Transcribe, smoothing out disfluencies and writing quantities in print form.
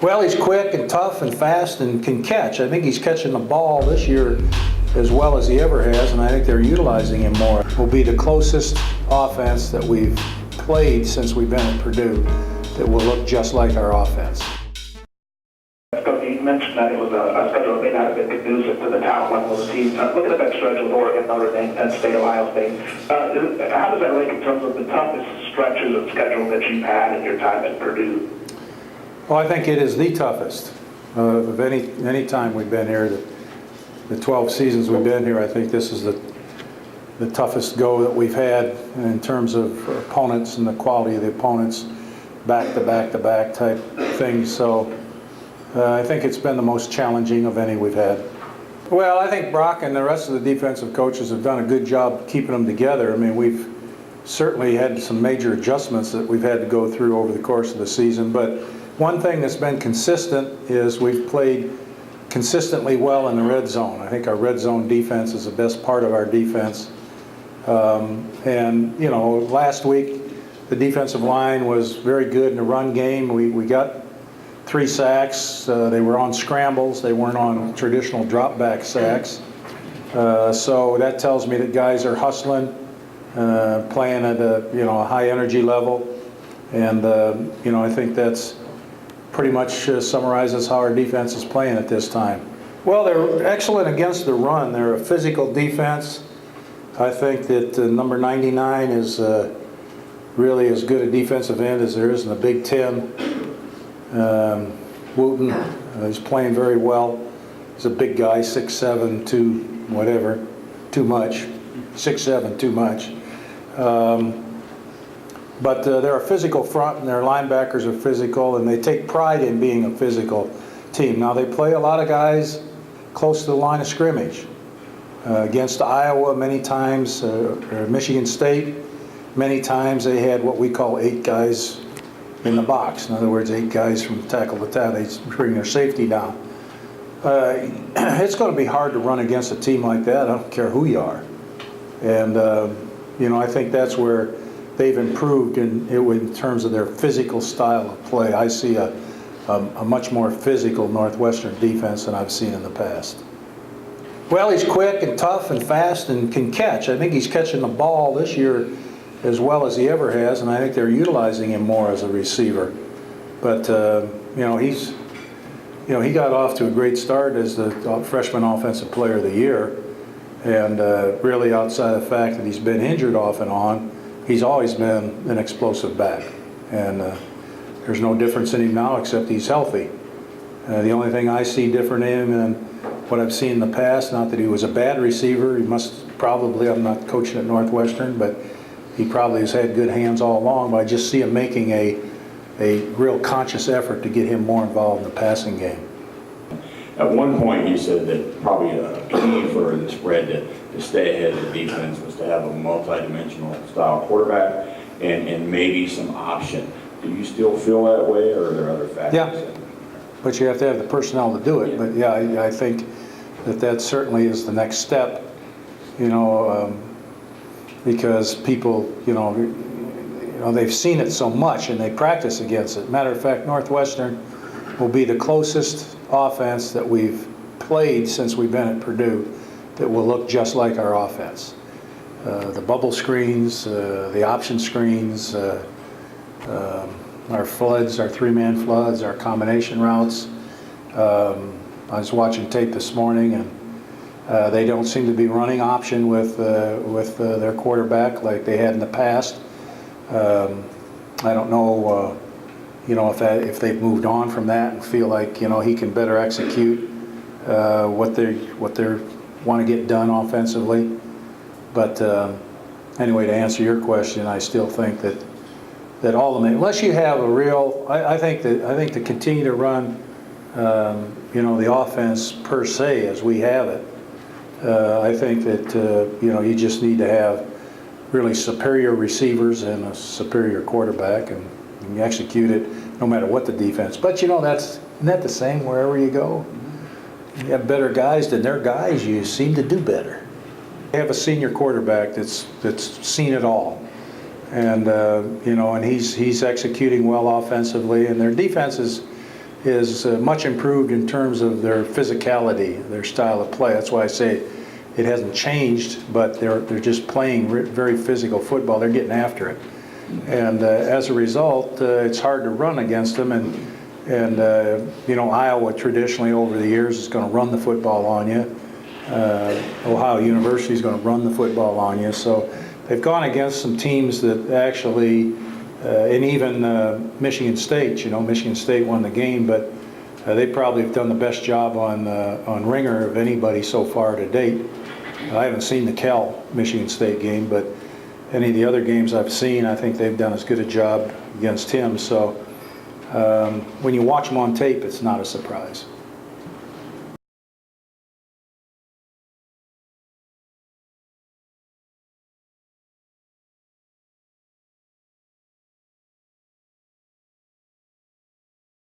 Well, he's quick and tough and fast and can catch. I think he's catching the ball this year as well as he ever has, and I think they're utilizing him more. Will be the closest offense that we've played since we've been at Purdue that will look just like our offense. You mentioned that it was a schedule that may not have been conducive to the talent level of the team. Looking at that stretch with Oregon, Notre Dame, Penn State, Ohio State, how does that rank in terms of the toughest stretches of schedule that you've had in your time at Purdue? Well, I think it is the toughest of any time we've been here. The 12 seasons we've been here, I think this is the toughest go that we've had in terms of opponents and the quality of the opponents, back-to-back-to-back type things. So I think it's been the most challenging of any we've had. Well, I think Brock and the rest of the defensive coaches have done a good job keeping them together. I mean, we've certainly had some major adjustments that we've had to go through over the course of the season, but one thing that's been consistent is we've played consistently well in the red zone. I think our red zone defense is the best part of our defense. And, you know, last week the defensive line was very good in the run game. We got 3 sacks. They were on scrambles. They weren't on traditional drop back sacks. So that tells me that guys are hustling, playing at a high energy level. And, I think that's pretty much summarizes how our defense is playing at this time. Well, they're excellent against the run. They're a physical defense. I think that number 99 is really as good a defensive end as there is in the Big Ten. Wooten, he's playing very well. He's a big guy, 6'7", too much. 6'7", too much. But they're a physical front, and their linebackers are physical, and they take pride in being a physical team. Now, they play a lot of guys close to the line of scrimmage. Against Iowa many times, or Michigan State, many times they had what we call 8 guys in the box. In other words, 8 guys from tackle to tackle. They bring their safety down. It's going to be hard to run against a team like that. I don't care who you are. And, I think that's where they've improved in terms of their physical style of play. I see a much more physical Northwestern defense than I've seen in the past. Well, he's quick and tough and fast and can catch. I think he's catching the ball this year as well as he ever has, and I think they're utilizing him more as a receiver. But he got off to a great start as the freshman offensive player of the year, and really outside of the fact that he's been injured off and on, he's always been an explosive back, and there's no difference in him now except he's healthy. The only thing I see different in him than what I've seen in the past, not that he was a bad receiver, he must probably, I'm not coaching at Northwestern, but he probably has had good hands all along, but I just see him making a real conscious effort to get him more involved in the passing game. At one point you said that probably a key for the spread to stay ahead of the defense was to have a multi-dimensional style quarterback and maybe some option. Do you still feel that way, or are there other factors? Yeah, but you have to have the personnel to do it. But yeah, I think that certainly is the next step, because people, they've seen it so much and they practice against it. Matter of fact, Northwestern will be the closest offense that we've played since we've been at Purdue that will look just like our offense. The bubble screens, the option screens, our floods, our 3-man floods, our combination routes. I was watching tape this morning, and they don't seem to be running option with their quarterback like they had in the past. I don't know, if they've moved on from that and feel like he can better execute what they want to get done offensively. But anyway, to answer your question, I still think that ultimately, unless you have a real, I think to continue to run, the offense per se as we have it, I think that you just need to have really superior receivers and a superior quarterback, and you execute it no matter what the defense. But isn't that the same wherever you go? You have better guys than their guys, you seem to do better. They have a senior quarterback that's seen it all, and and he's executing well offensively, and their defense is is much improved in terms of their physicality, their style of play. That's why I say it hasn't changed, but they're just playing very physical football. They're getting after it. And as a result, it's hard to run against them. And you know, Iowa traditionally over the years is going to run the football on you. Ohio University is going to run the football on you. So they've gone against some teams that actually, and even Michigan State, you know, Michigan State won the game, but they probably have done the best job on Ringer of anybody so far to date. I haven't seen the Cal Michigan State game, but any of the other games I've seen, I think they've done as good a job against him. So when you watch them on tape, it's not a surprise.